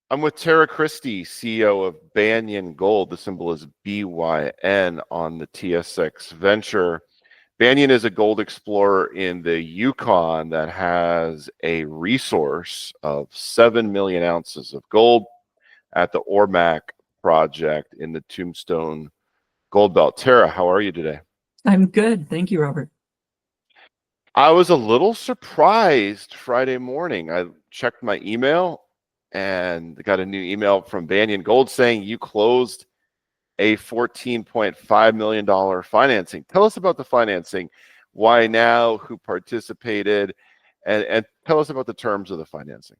I'm with Tara Christie, CEO of Banyan Gold. The symbol is BYN on the TSX venture. Banyan is a gold explorer in the Yukon that has a resource of 7 million ounces of gold at the AurMac project in the Tombstone Gold Belt. Tara, how are you today? I'm good. Thank you, Robert. I was a little surprised Friday morning. I checked my email and got a new email from Banyan Gold saying you closed a $14.5 million financing. Tell us about the financing, why now, who participated, and tell us about the terms of the financing.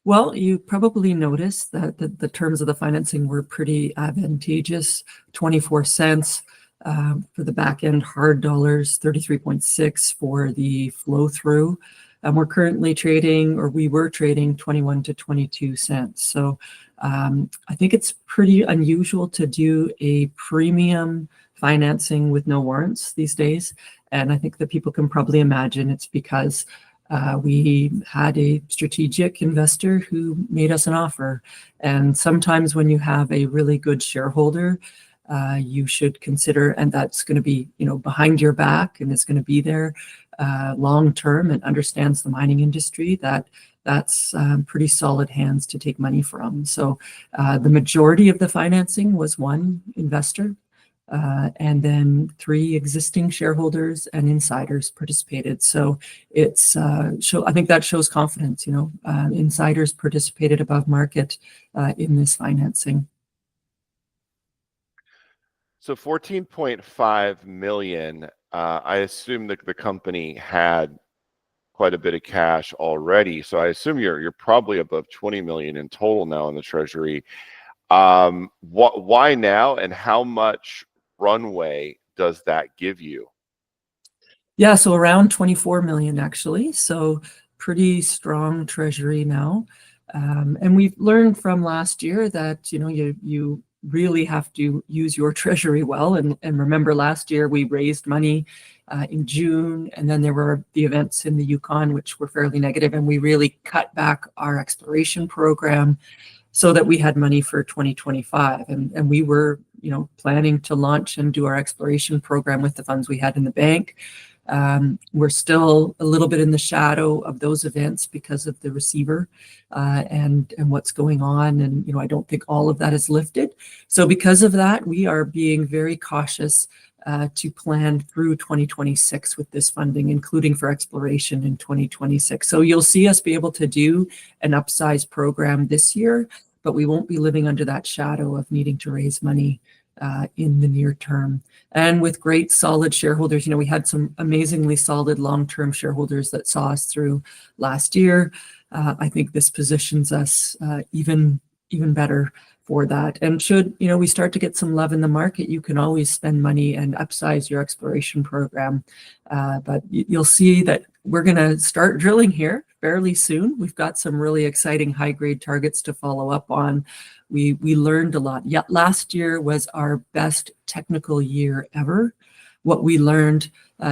Well, you probably noticed that the terms of the financing were pretty advantageous. 24 cents for the back end hard dollars, 33.6 for the flow through. And we're currently trading, or we were trading 21 to 22 cents. So I think it's pretty unusual to do a premium financing with no warrants these days. And I think that people can probably imagine it's because we had a strategic investor who made us an offer. And sometimes when you have a really good shareholder, you should consider, and that's going to be, behind your back and is going to be there long term and understands the mining industry, that's pretty solid hands to take money from. So the majority of the financing was one investor. And then 3 existing shareholders and insiders participated. So it's I think that shows confidence. Insiders participated above market in this financing. So 14.5 million. I assume that the company had quite a bit of cash already. So I assume you're probably above 20 million in total now in the treasury. Why now, and how much runway does that give you? Yeah, so around 24 million actually. So pretty strong treasury now. And we've learned from last year that you really have to use your treasury well. And remember, last year we raised money in June, and then there were the events in the Yukon which were fairly negative, and we really cut back our exploration program so that we had money for 2025. And we were planning to launch and do our exploration program with the funds we had in the bank. We're still a little bit in the shadow of those events because of the receiver and what's going on. And, I don't think all of that is lifted. So because of that, we are being very cautious to plan through 2026 with this funding, including for exploration in 2026. So you'll see us be able to do an upsize program this year, but we won't be living under that shadow of needing to raise money in the near term. And with great solid shareholders, we had some amazingly solid long-term shareholders that saw us through last year. I think this positions us even better for that. And should we start to get some love in the market, you can always spend money and upsize your exploration program. But you'll see that we're going to start drilling here fairly soon. We've got some really exciting high-grade targets to follow up on. We learned a lot. Yet last year was our best technical year ever. What we learned,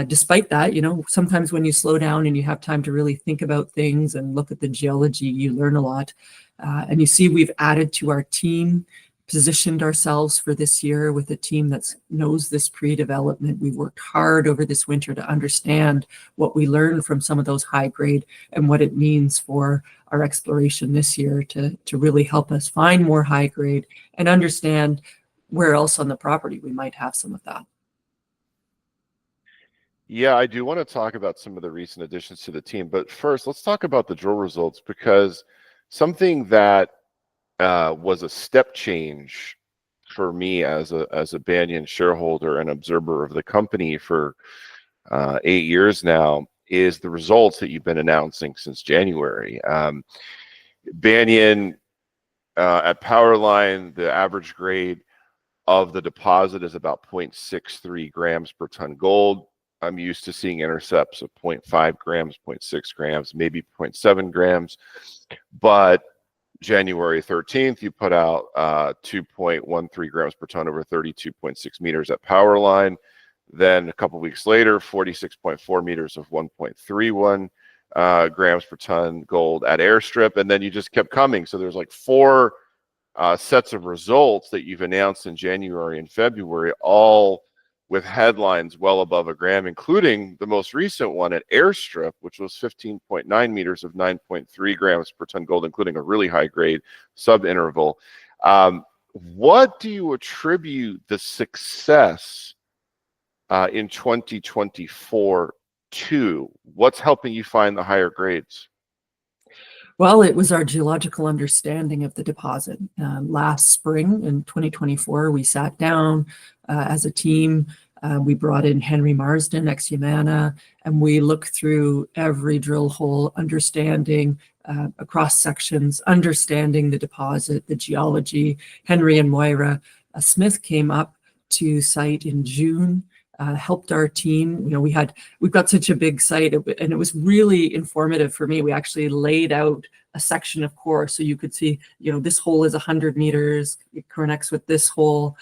despite that, sometimes when you slow down and you have time to really think about things and look at the geology, you learn a lot. And you see we've added to our team, positioned ourselves for this year with a team that knows this pre-development. We worked hard over this winter to understand what we learned from some of those high grade and what it means for our exploration this year to really help us find more high grade and understand where else on the property we might have some of that. Yeah, I do want to talk about some of the recent additions to the team, but first let's talk about the drill results, because something that was a step change for me as a Banyan shareholder and observer of the company for 8 years now is the results that you've been announcing since January. Banyan at Powerline, the average grade of the deposit is about 0.63 grams per ton gold. I'm used to seeing intercepts of 0.5 grams, 0.6 grams, maybe 0.7 grams. But January 13th, you put out 2.13 grams per ton over 32.6 meters at Powerline. Then a couple weeks later, 46.4 meters of 1.31 grams per ton gold at Airstrip, and then you just kept coming. So there's like 4 sets of results that you've announced in January and February, all with headlines well above a gram, including the most recent one at Airstrip, which was 15.9 meters of 9.3 grams per ton gold, including a really high grade sub-interval. What do you attribute the success in 2024 to? What's helping you find the higher grades? Well, it was our geological understanding of the deposit. Last spring in 2024, we sat down as a team. We brought in Henry Marsden, ex-Yamana, and we looked through every drill hole, understanding across sections, understanding the deposit, the geology. Henry and Moira Smith came up to site in June. Helped our team. You know, we've got such a big site, and it was really informative for me. We actually laid out a section of core so you could see, you know, this hole is 100 meters, it connects with this hole.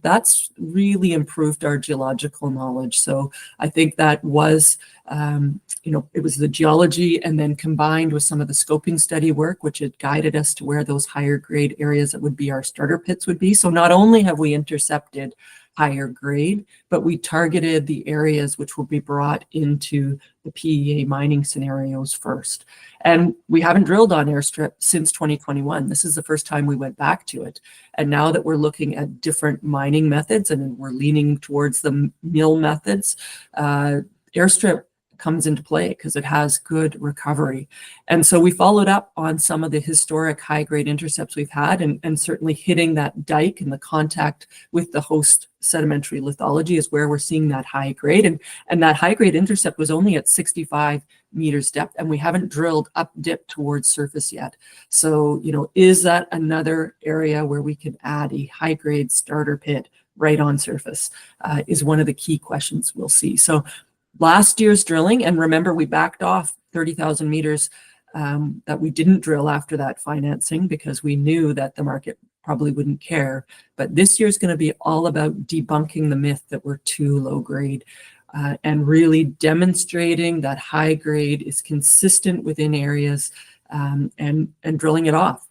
That's really improved our geological knowledge. So I think that was, you know, it was the geology, and then combined with some of the scoping study work, which had guided us to where those higher grade areas that would be our starter pits would be. So not only have we intercepted higher grade, but we targeted the areas which will be brought into the PEA mining scenarios first. And we haven't drilled on Airstrip since 2021. This is the first time we went back to it. And now that we're looking at different mining methods and we're leaning towards the mill methods, Airstrip comes into play because it has good recovery. And so we followed up on some of the historic high-grade intercepts we've had, and certainly hitting that dike and the contact with the host sedimentary lithology is where we're seeing that high grade. And that high-grade intercept was only at 65 meters depth, and we haven't drilled up dip towards surface yet. So, you know, is that another area where we can add a high-grade starter pit right on surface is one of the key questions we'll see. So last year's drilling, and remember, we backed off 30,000 meters that we didn't drill after that financing because we knew that the market probably wouldn't care. But this year's going to be all about debunking the myth that we're too low grade and really demonstrating that high grade is consistent within areas and drilling it off.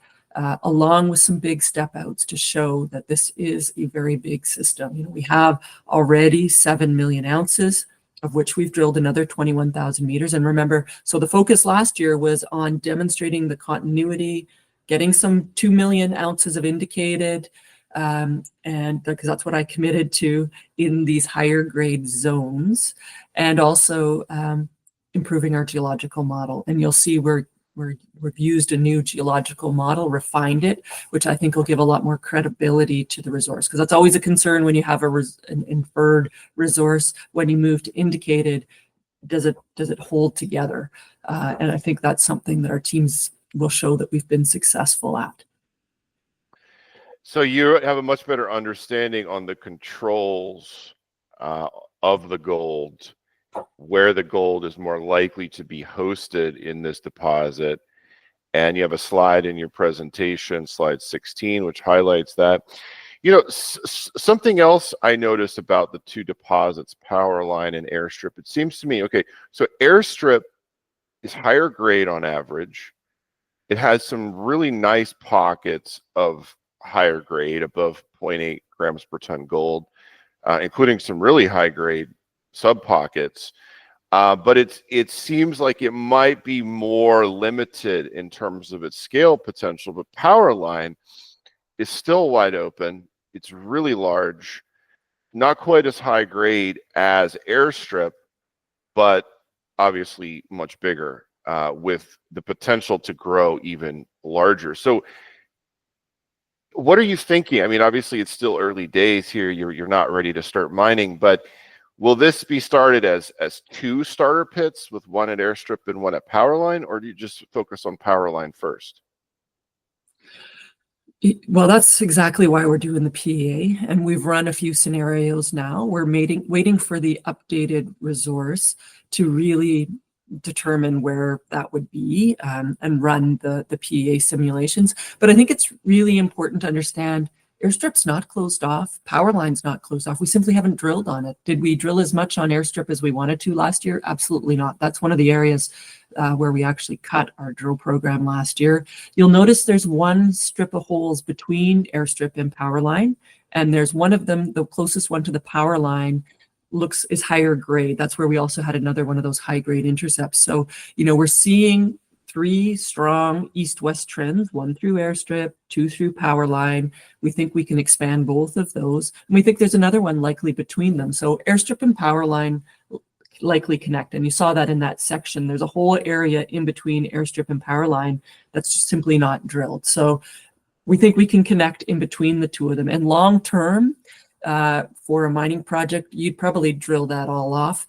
Along with some big step outs to show that this is a very big system. You know, we have already 7 million ounces, of which we've drilled another 21,000 meters. And remember, so the focus last year was on demonstrating the continuity, getting some 2 million ounces of indicated, and because that's what I committed to in these higher grade zones, and also improving our geological model. And you'll see we've used a new geological model, refined it, which I think will give a lot more credibility to the resource, because that's always a concern when you have an inferred resource. When you move to indicated, does it hold together? And I think that's something that our teams will show that we've been successful at. So you have a much better understanding on the controls of the gold, where the gold is more likely to be hosted in this deposit. And you have a slide in your presentation, slide 16, which highlights that. You know, something else I noticed about the two deposits, Powerline and Airstrip, it seems to me, okay, so Airstrip is higher grade on average. It has some really nice pockets of higher grade, above 0.8 grams per ton gold, including some really high grade sub pockets, but it seems like it might be more limited in terms of its scale potential. But Powerline is still wide open. It's really large, not quite as high grade as Airstrip, but obviously much bigger, with the potential to grow even larger. So what are you thinking? I mean, obviously it's still early days here. You're not ready to start mining, but will this be started as 2 starter pits, with one at Airstrip and one at Powerline, or do you just focus on Powerline first? Well, that's exactly why we're doing the PEA, and we've run a few scenarios now. We're waiting for the updated resource to really determine where that would be and run the PEA simulations. But I think it's really important to understand Airstrip's not closed off. Powerline's not closed off. We simply haven't drilled on it. Did we drill as much on Airstrip as we wanted to last year? Absolutely not. That's one of the areas where we actually cut our drill program last year. You'll notice there's one strip of holes between Airstrip and Powerline, and there's one of them, the closest one to the power line, is higher grade. That's where we also had another one of those high grade intercepts. So, we're seeing 3 strong east-west trends, 1 through Airstrip, 2 through Powerline. We think we can expand both of those. And we think there's another one likely between them. So Airstrip and Powerline likely connect. And you saw that in that section. There's a whole area in between Airstrip and Powerline that's just simply not drilled. So we think we can connect in between the two of them. And long term, for a mining project, you'd probably drill that all off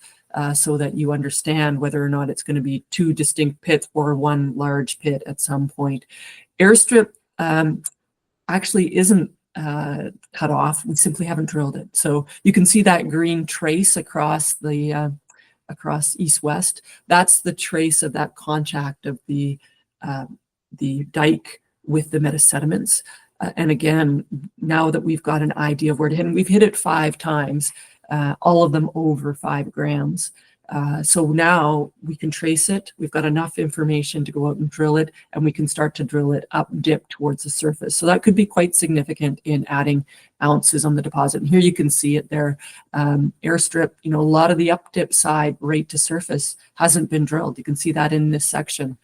so that you understand whether or not it's going to be 2 distinct pits or 1 large pit at some point. Airstrip actually isn't cut off. We simply haven't drilled it. So you can see that green trace across the across east-west. That's the trace of that contact of the dike with the metasediments. And again, now that we've got an idea of where to hit, and we've hit it 5 times, all of them over 5 grams. So now we can trace it. We've got enough information to go out and drill it, and we can start to drill it up dip towards the surface. So that could be quite significant in adding ounces on the deposit. And here you can see it there. Airstrip, a lot of the up dip side right to surface hasn't been drilled. You can see that in this section.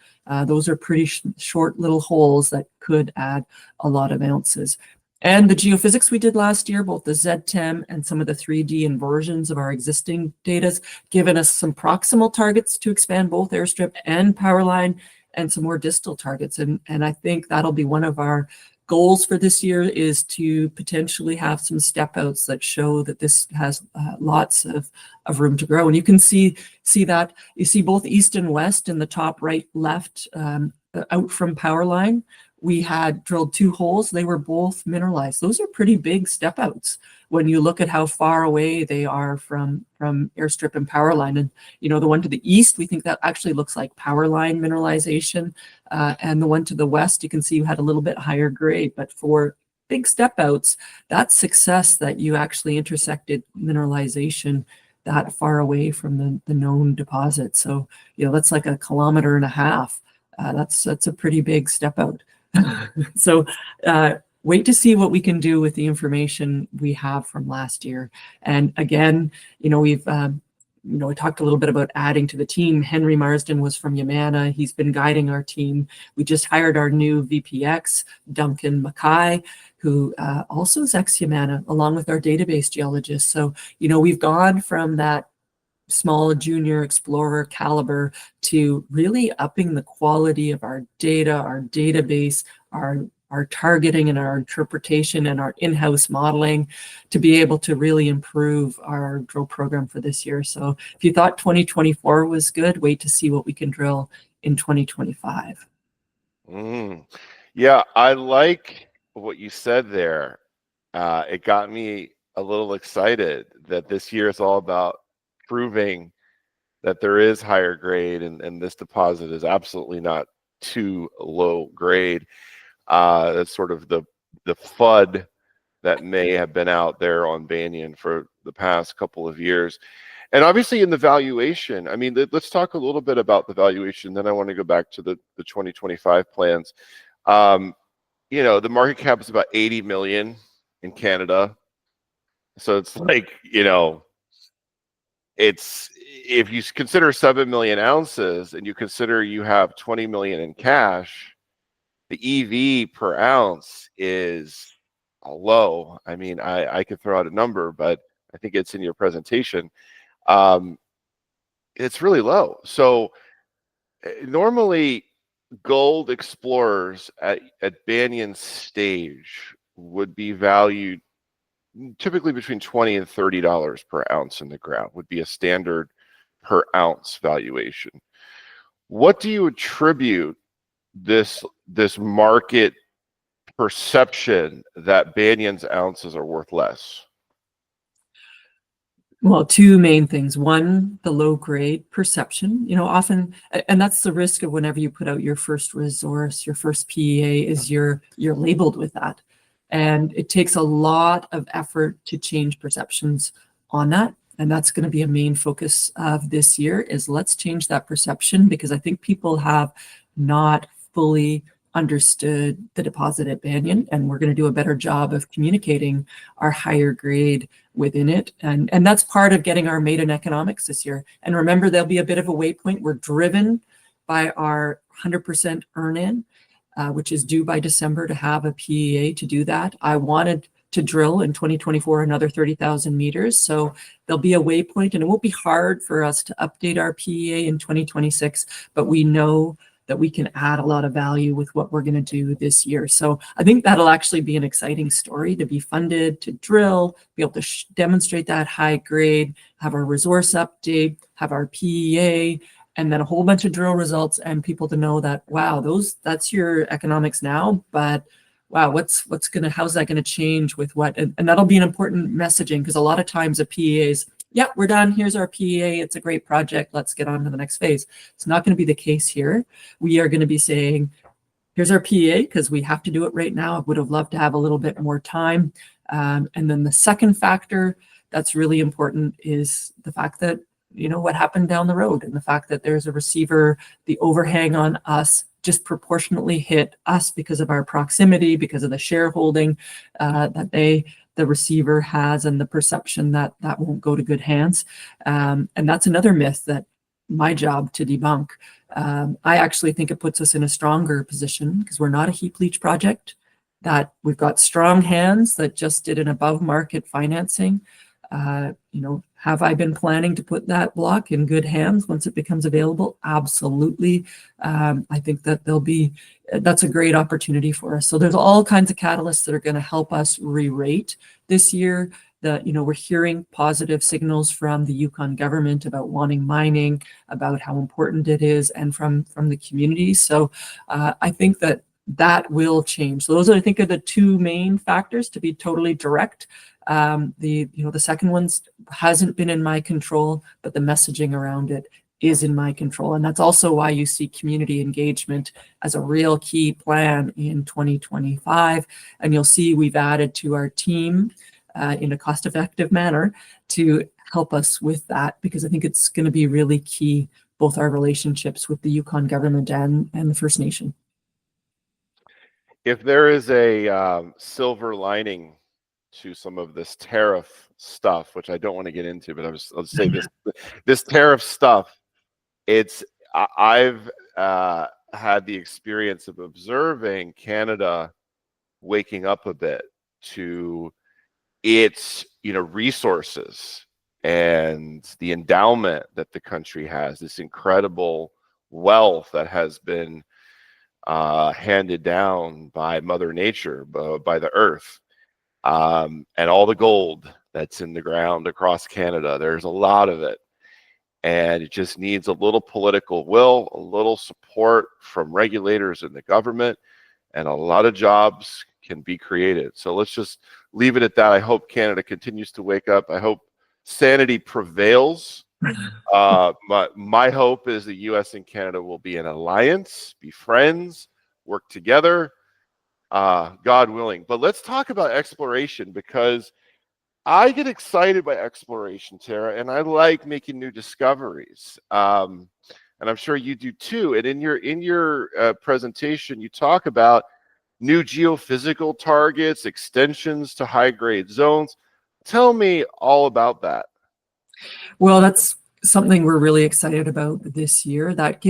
Those are pretty short little holes that could add a lot of ounces. And the geophysics we did last year, both the ZTEM and some of the 3D inversions of our existing data's given us some proximal targets to expand both Airstrip and Powerline, and some more distal targets. And I think that'll be one of our goals for this year, is to potentially have some step outs that show that this has lots of room to grow. And you can see that. You see both east and west in the top right, left, out from Powerline. We had drilled 2 holes. They were both mineralized. Those are pretty big step outs when you look at how far away they are from Airstrip and Powerline. And, the one to the east, we think that actually looks like Powerline mineralization. And the one to the west, you can see you had a little bit higher grade. But for big step outs, that's success that you actually intersected mineralization that far away from the known deposit. So, that's like 1.5 kilometers. That's a pretty big step out. So wait to see what we can do with the information we have from last year. And again, we've we talked a little bit about adding to the team. Henry Marsden was from Yamana. He's been guiding our team. We just hired our new VPX, Duncan Mackay, who also is ex-Yamana, along with our database geologist. So, we've gone from that small junior explorer caliber to really upping the quality of our data, our database, our targeting and our interpretation and our in-house modeling to be able to really improve our drill program for this year. So if you thought 2024 was good, wait to see what we can drill in 2025. Yeah, I like what you said there. It got me a little excited that this year is all about proving that there is higher grade, and this deposit is absolutely not too low grade. That's sort of the FUD that may have been out there on Banyan for the past couple of years. And obviously in the valuation, I mean, let's talk a little bit about the valuation. Then I want to go back to the 2025 plans. The market cap is about 80 million in Canada. So it's like, it's, if you consider 7 million ounces and you consider you have 20 million in cash, the EV per ounce is low. I mean, I could throw out a number, but I think it's in your presentation. It's really low. So normally gold explorers at Banyan stage would be valued typically between $20 and $30 per ounce in the ground would be a standard per ounce valuation. What do you attribute this market perception that Banyan's ounces are worth less? Well, 2 main things. One, the low grade perception, often, and that's the risk of whenever you put out your first resource, your first PEA, is you're labeled with that. And it takes a lot of effort to change perceptions on that. And that's going to be a main focus of this year, is let's change that perception, because I think people have not fully understood the deposit at Banyan, and we're going to do a better job of communicating our higher grade within it. And that's part of getting our maiden economics this year. And remember, there'll be a bit of a waypoint. We're driven by our 100% earn-in, which is due by December, to have a PEA to do that. I wanted to drill in 2024 another 30,000 meters. So there'll be a waypoint, and it won't be hard for us to update our PEA in 2026, but we know that we can add a lot of value with what we're going to do this year. So I think that'll actually be an exciting story, to be funded, to drill, be able to demonstrate that high grade, have our resource update, have our PEA, and then a whole bunch of drill results, and people to know that, wow, that's your economics now, but wow, how's that gonna change with what? And that'll be an important messaging, because a lot of times a PEA is, yeah, we're done, here's our PEA, it's a great project, let's get on to the next phase. It's not gonna be the case here. We are gonna be saying, here's our PEA, because we have to do it right now. I would have loved to have a little bit more time. And then the second factor that's really important is the fact that, what happened down the road, and the fact that there's a receiver, the overhang on us disproportionately hit us because of our proximity, because of the shareholding that the receiver has, and the perception that that won't go to good hands. And that's another myth that my job to debunk. I actually think it puts us in a stronger position, because we're not a heap leach project, that we've got strong hands that just did an above market financing. Have I been planning to put that block in good hands once it becomes available? Absolutely. I think that that's a great opportunity for us. So there's all kinds of catalysts that are going to help us re-rate this year. We're hearing positive signals from the Yukon government about wanting mining, about how important it is, and from the community. So I think that will change. So those I think are the two main factors, to be totally direct. The second one's hasn't been in my control, but the messaging around it is in my control. And that's also why you see community engagement as a real key plan in 2025. And you'll see we've added to our team in a cost-effective manner to help us with that, because I think it's going to be really key, both our relationships with the Yukon government and the First Nation. If there is a silver lining to some of this tariff stuff, which I don't want to get into, but I'll say this tariff stuff, I've had the experience of observing Canada waking up a bit to its resources and the endowment that the country has, this incredible wealth that has been handed down by Mother Nature, by the earth. And all the gold that's in the ground across Canada. There's a lot of it. And it just needs a little political will, a little support from regulators in the government, and a lot of jobs can be created. So let's just leave it at that. I hope Canada continues to wake up. I hope sanity prevails. My hope is the US and Canada will be an alliance, be friends, work together. God willing. But let's talk about exploration, because I get excited by exploration, Tara, and I like making new discoveries. And I'm sure you do too. And in your presentation, you talk about new geophysical targets, extensions to high-grade zones. Tell me all about that. Well, that's something we're really excited about this year. That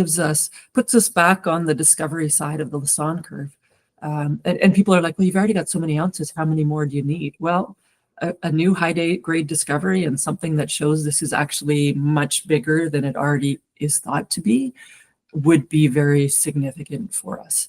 puts us back on the discovery side of the Lassonde curve. And people are like, well, you've already got so many ounces. How many more do you need? Well, a new high-grade discovery, and something that shows this is actually much bigger than it already is thought to be, would be very significant for us.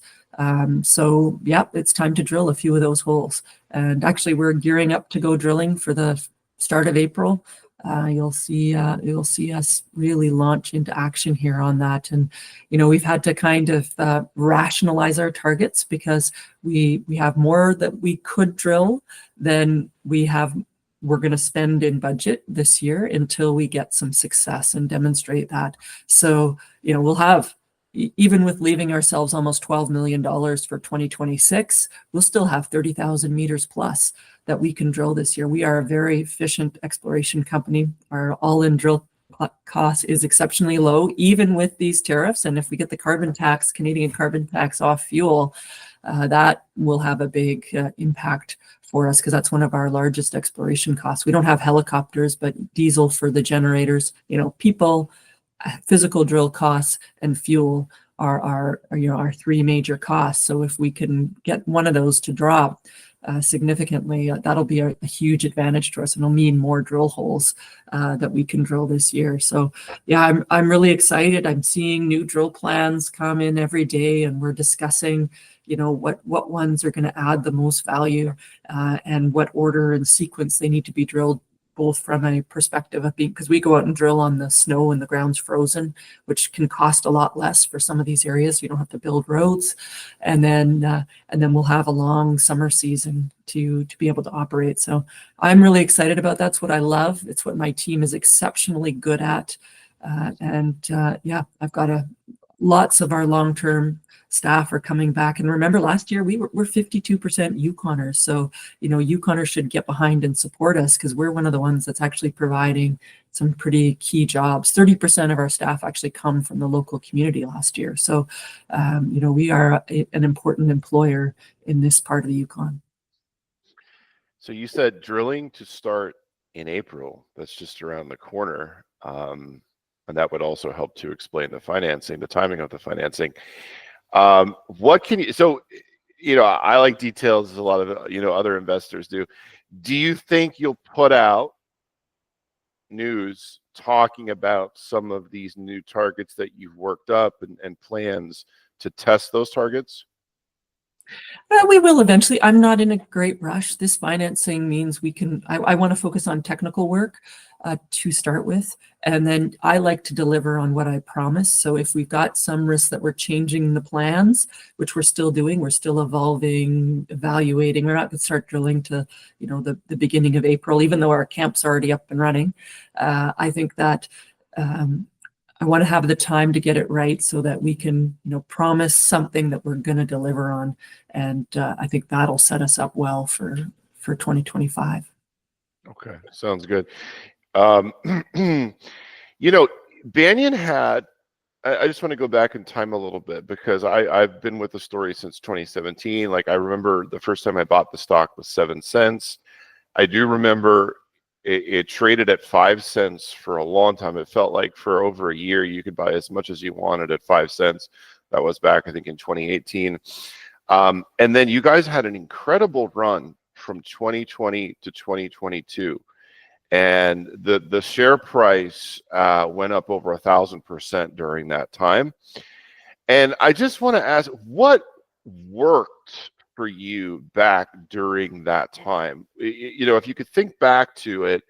So yeah, it's time to drill a few of those holes. And actually, we're gearing up to go drilling for the start of April. You'll see us really launch into action here on that. And we've had to kind of rationalize our targets, because we have more that we could drill than we're going to spend in budget this year until we get some success and demonstrate that. So we'll have even with leaving ourselves almost $12 million for 2026, we'll still have 30,000 meters plus that we can drill this year. We are a very efficient exploration company. Our all-in drill cost is exceptionally low, even with these tariffs. And if we get the carbon tax, Canadian carbon tax off fuel, that will have a big impact for us, because that's one of our largest exploration costs. We don't have helicopters, but diesel for the generators, people, physical drill costs, and fuel are our three major costs. So if we can get one of those to drop significantly, that'll be a huge advantage to us, and it'll mean more drill holes that we can drill this year. So yeah, I'm really excited. I'm seeing new drill plans come in every day, and we're discussing what ones are going to add the most value, and what order and sequence they need to be drilled, both from a perspective of because we go out and drill on the snow and the ground's frozen, which can cost a lot less for some of these areas. You don't have to build roads, and then we'll have a long summer season to be able to operate. So I'm really excited about that. That's what I love. It's what my team is exceptionally good at, yeah, I've got lots of our long-term staff are coming back. And remember, last year we're 52% Yukoners. So, Yukoners should get behind and support us, because we're one of the ones that's actually providing some pretty key jobs. 30% of our staff actually come from the local community last year. So, we are an important employer in this part of the Yukon. So you said drilling to start in April. That's just around the corner. And that would also help to explain the financing, the timing of the financing. What can you, so, I like details as a lot of, other investors do. Do you think you'll put out news talking about some of these new targets that you've worked up and plans to test those targets? We will eventually. I'm not in a great rush. This financing means I want to focus on technical work to start with. And then I like to deliver on what I promise. So if we've got some risks that we're changing the plans, which we're still doing, we're still evolving, evaluating. We're not going to start drilling to, the beginning of April, even though our camp's already up and running. I think that I want to have the time to get it right so that we can, promise something that we're going to deliver on. And I think that'll set us up well for 2025. Okay, sounds good. Banyan had, I just want to go back in time a little bit, because I've been with the story since 2017. Like, I remember the first time I bought the stock was 7 cents. I do remember it traded at 5 cents for a long time. It felt like for over a year you could buy as much as you wanted at 5 cents. That was back, I think, in 2018. And then you guys had an incredible run from 2020 to 2022. And the share price went up over 1,000% during that time. And I just want to ask, what worked for you back during that time? If you could think back to it,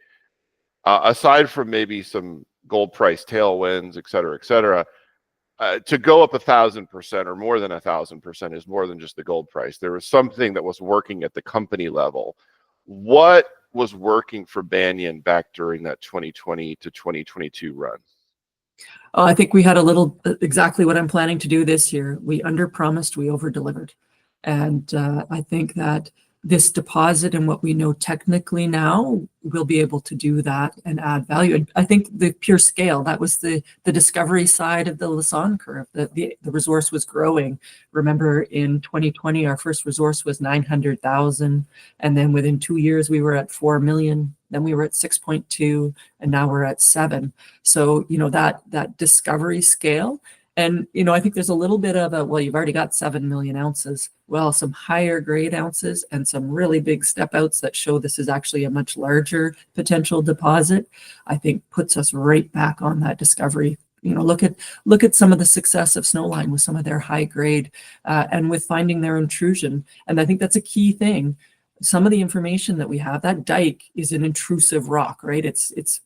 aside from maybe some gold price tailwinds, et cetera, to go up 1,000% or more than 1,000% is more than just the gold price. There was something that was working at the company level. What was working for Banyan back during that 2020 to 2022 run? I think we had exactly what I'm planning to do this year. We underpromised, we over-delivered. And I think that this deposit and what we know technically now, we'll be able to do that and add value. And I think the pure scale, that was the discovery side of the Lassonde curve. The resource was growing. Remember, in 2020, our first resource was 900,000. And then within 2 years, we were at 4 million. Then we were at 6.2, and now we're at 7. So, that discovery scale. And, I think there's a little bit of well, you've already got 7 million ounces. Well, some higher grade ounces and some really big step outs that show this is actually a much larger potential deposit, I think puts us right back on that discovery. Look at some of the success of Snowline with some of their high grade and with finding their intrusion. And I think that's a key thing. Some of the information that we have, that dyke is an intrusive rock, right? It's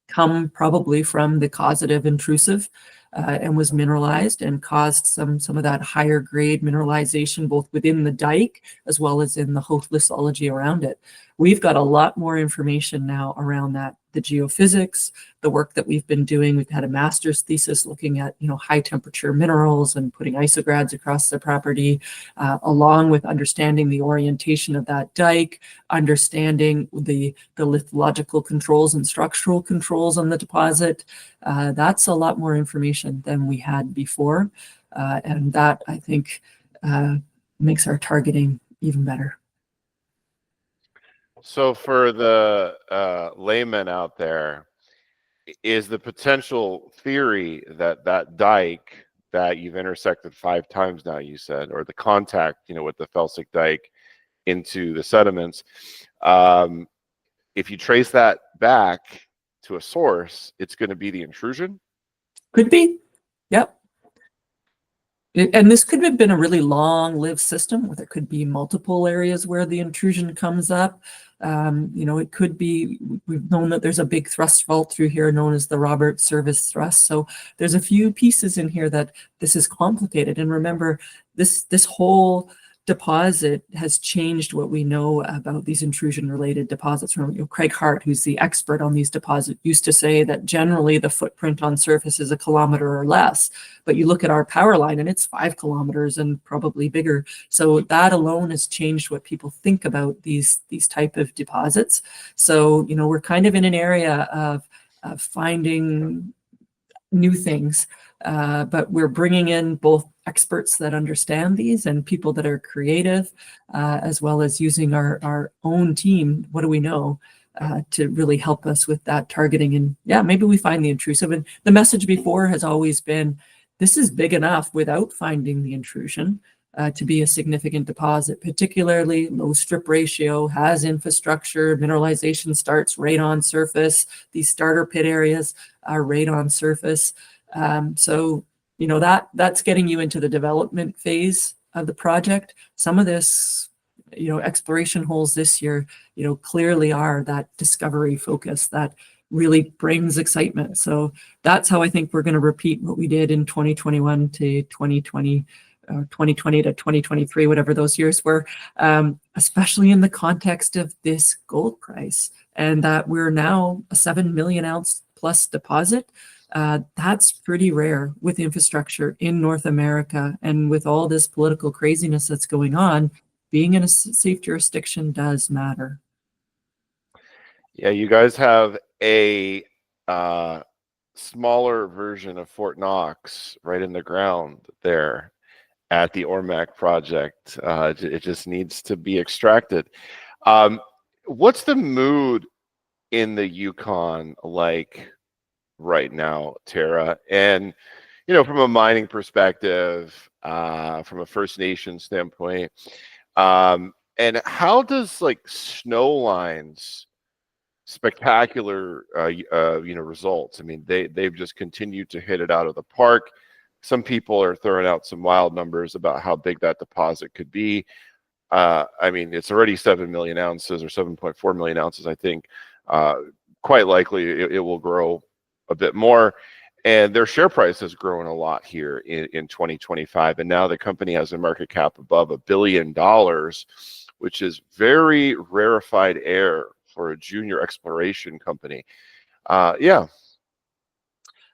come probably from the causative intrusive. and was mineralized and caused some of that higher grade mineralization both within the dike as well as in the host lithology around it. We've got a lot more information now around that, the geophysics, the work that we've been doing. We've had a master's thesis looking at, high temperature minerals and putting isograds across the property, along with understanding the orientation of that dike, understanding the lithological controls and structural controls on the deposit. That's a lot more information than we had before. And that, I think, makes our targeting even better. So for the layman out there, is the potential theory that that dike that you've intersected 5 times now, you said, or the contact, with the felsic dike into the sediments, if you trace that back to a source, it's going to be the intrusion? Could be. Yep. And this could have been a really long-lived system where there could be multiple areas where the intrusion comes up. It could be, we've known that there's a big thrust fault through here known as the Robert Service thrust. So there's a few pieces in here that this is complicated. And remember, this whole deposit has changed what we know about these intrusion-related deposits. Craig Hart, who's the expert on these deposits, used to say that generally the footprint on surface is 1 kilometer or less. But you look at our power line and it's 5 kilometers and probably bigger. So that alone has changed what people think about these type of deposits. So, we're kind of in an area of finding new things, but we're bringing in both experts that understand these and people that are creative, as well as using our own team. What do we know? To really help us with that targeting. And yeah, maybe we find the intrusive. And the message before has always been, this is big enough without finding the intrusion to be a significant deposit, particularly low strip ratio, has infrastructure, mineralization starts right on surface. These starter pit areas are right on surface. So, that's getting you into the development phase of the project. Some of this, exploration holes this year, clearly are that discovery focus that really brings excitement. So that's how I think we're going to repeat what we did in 2021 to 2020, 2020 to 2023, whatever those years were, especially in the context of this gold price, and that we're now a 7 million ounce plus deposit. That's pretty rare with infrastructure in North America, and with all this political craziness that's going on, being in a safe jurisdiction does matter. Yeah, you guys have a smaller version of Fort Knox right in the ground there at the AurMac project. It just needs to be extracted. What's the mood in the Yukon like right now, Tara? And from a mining perspective, from a First Nation standpoint, and how does Snowline's spectacular results, I mean, they've just continued to hit it out of the park. Some people are throwing out some wild numbers about how big that deposit could be. I mean, it's already 7 million ounces or 7.4 million ounces, I think. Quite likely it will grow a bit more. And their share price has grown a lot here in 2025. And now the company has a market cap above $1 billion, which is very rarefied air for a junior exploration company. Yeah.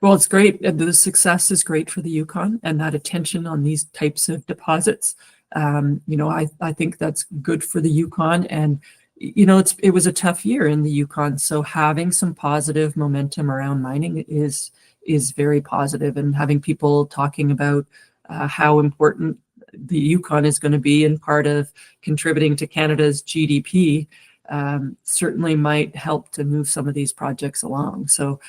Well, it's great. The success is great for the Yukon, and that attention on these types of deposits. I think that's good for the Yukon, and it was a tough year in the Yukon, so having some positive momentum around mining is very positive, and having people talking about how important the Yukon is going to be in part of contributing to Canada's GDP certainly might help to move some of these projects along. So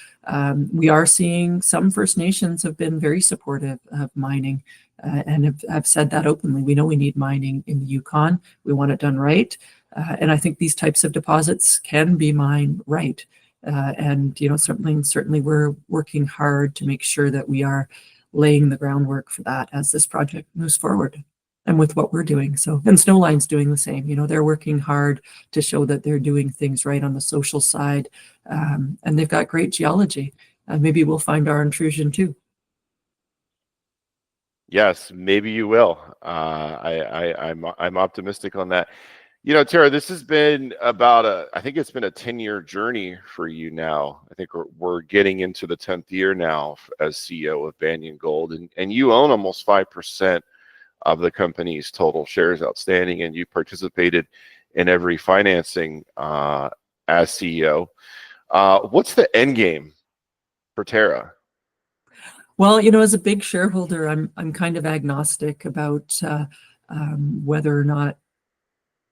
we are seeing some First Nations have been very supportive of mining and have said that openly. We know we need mining in the Yukon. We want it done right. And I think these types of deposits can be mined right. And certainly we're working hard to make sure that we are laying the groundwork for that as this project moves forward, and with what we're doing. So, and Snowline's doing the same. They're working hard to show that they're doing things right on the social side, and they've got great geology. Maybe we'll find our intrusion too. Yes, maybe you will. I'm optimistic on that. You know, Tara, this has been about I think it's been a 10-year journey for you now. I think we're getting into the 10th year now as CEO of Banyan Gold, and you own almost 5% of the company's total shares outstanding, and you participated in every financing as CEO. What's the end game for Tara? Well, as a big shareholder, I'm kind of agnostic about whether or not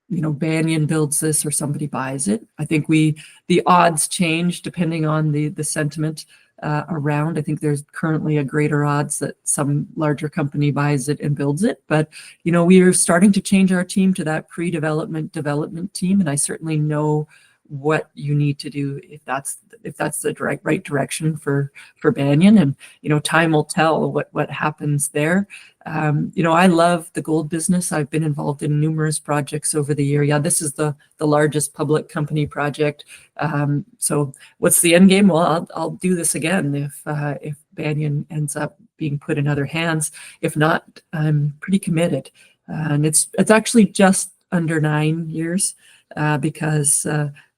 Banyan builds this or somebody buys it. I think the odds change depending on the sentiment around. I think there's currently a greater odds that some larger company buys it and builds it. But we are starting to change our team to that pre-development development team, and I certainly know what you need to do if that's the right direction for Banyan. And time will tell what happens there. I love the gold business. I've been involved in numerous projects over the year. Yeah, this is the largest public company project. So what's the end game? Well, I'll do this again if Banyan ends up being put in other hands. If not, I'm pretty committed. And it's actually just under 9 years because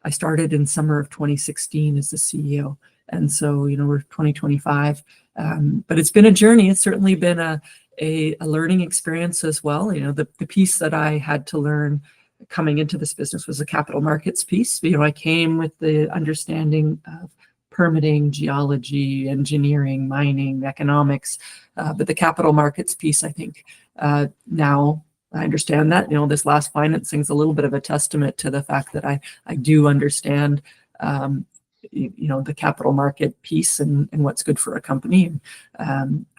I started in summer of 2016 as the CEO. And so, we're 2025. But it's been a journey. It's certainly been a learning experience as well. The piece that I had to learn coming into this business was the capital markets piece. I came with the understanding of permitting, geology, engineering, mining, economics, but the capital markets piece, I think now I understand that. This last financing is a little bit of a testament to the fact that I do understand the capital market piece and what's good for a company.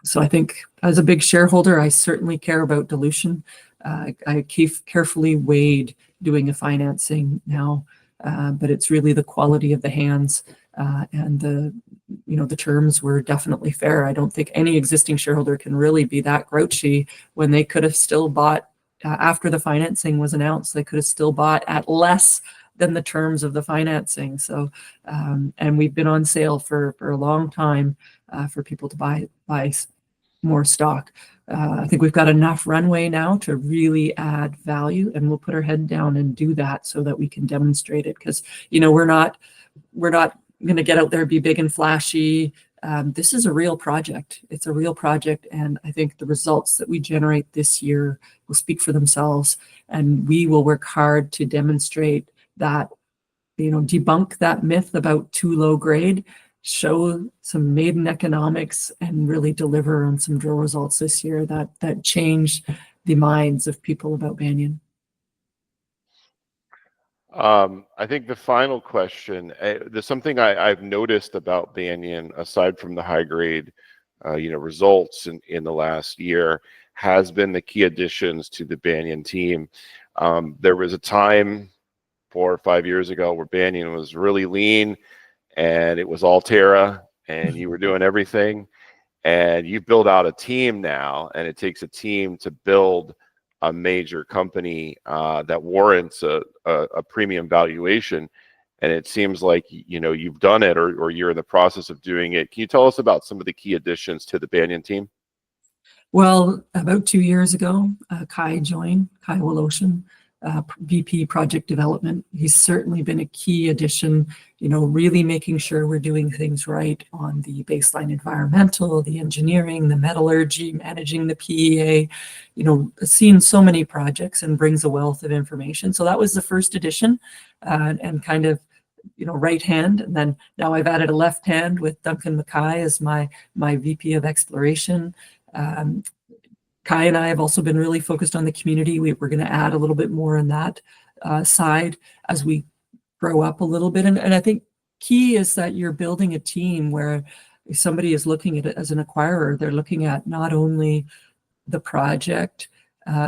So I think as a big shareholder, I certainly care about dilution. I carefully weighed doing a financing now, but it's really the quality of the hands and the terms were definitely fair. I don't think any existing shareholder can really be that grouchy when they could have still bought after the financing was announced. They could have still bought at less than the terms of the financing. So, and we've been on sale for a long time for people to buy more stock. I think we've got enough runway now to really add value, and we'll put our head down and do that so that we can demonstrate it. Because we're not going to get out there and be big and flashy. This is a real project. It's a real project, and I think the results that we generate this year will speak for themselves, and we will work hard to demonstrate that, debunk that myth about too low grade, show some maiden economics, and really deliver on some drill results this year that change the minds of people about Banyan. I think the final question, there's something I've noticed about Banyan, aside from the high grade, results in the last year, has been the key additions to the Banyan team. There was a time 4 or 5 years ago where Banyan was really lean and it was all Tara and you were doing everything, and you build out a team now, and it takes a team to build a major company that warrants a premium valuation. And it seems like you've done it, or you're in the process of doing it. Can you tell us about some of the key additions to the Banyan team? Well, about 2 years ago, Kai joined, Kai Woloshin, VP Project Development. He's certainly been a key addition, really making sure we're doing things right on the baseline environmental, the engineering, the metallurgy, managing the PEA, seen so many projects and brings a wealth of information. So that was the first addition, and kind of, right hand. And then now I've added a left hand with Duncan Mackay as my VP of Exploration. Kai and I have also been really focused on the community. We're going to add a little bit more on that side as we grow up a little bit. And I think key is that you're building a team where if somebody is looking at it as an acquirer, they're looking at not only the project,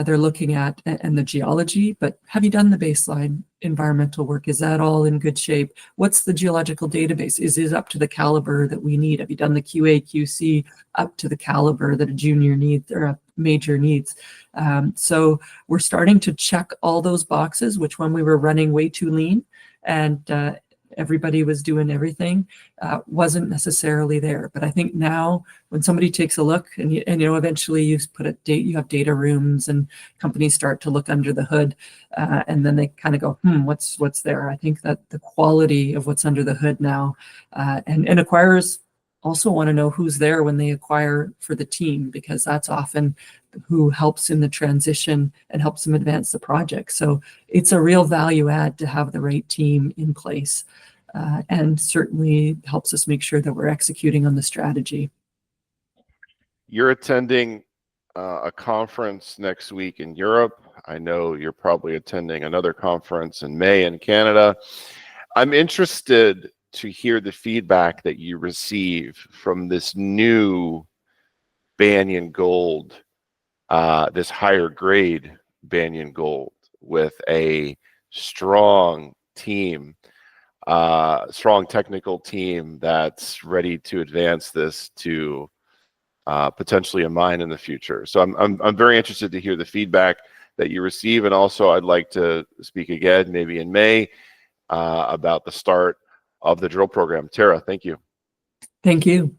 they're looking at and the geology, but have you done the baseline environmental work? Is that all in good shape? What's the geological database? Is it up to the caliber that we need? Have you done the QA, QC up to the caliber that a junior needs or a major needs? So we're starting to check all those boxes, which when we were running way too lean, and everybody was doing everything wasn't necessarily there. But I think now when somebody takes a look and you know, eventually you put a date, you have data rooms and companies start to look under the hood and then they kind of go, what's there? I think that the quality of what's under the hood now and acquirers also want to know who's there when they acquire for the team, because that's often who helps in the transition and helps them advance the project. So it's a real value add to have the right team in place and certainly helps us make sure that we're executing on the strategy. You're attending a conference next week in Europe. I know you're probably attending another conference in May in Canada. I'm interested to hear the feedback that you receive from this new Banyan Gold, this higher grade Banyan Gold with a strong team, strong technical team that's ready to advance this to potentially a mine in the future. So I'm very interested to hear the feedback that you receive, and also I'd like to speak again maybe in May about the start of the drill program. Tara, thank you. Thank you.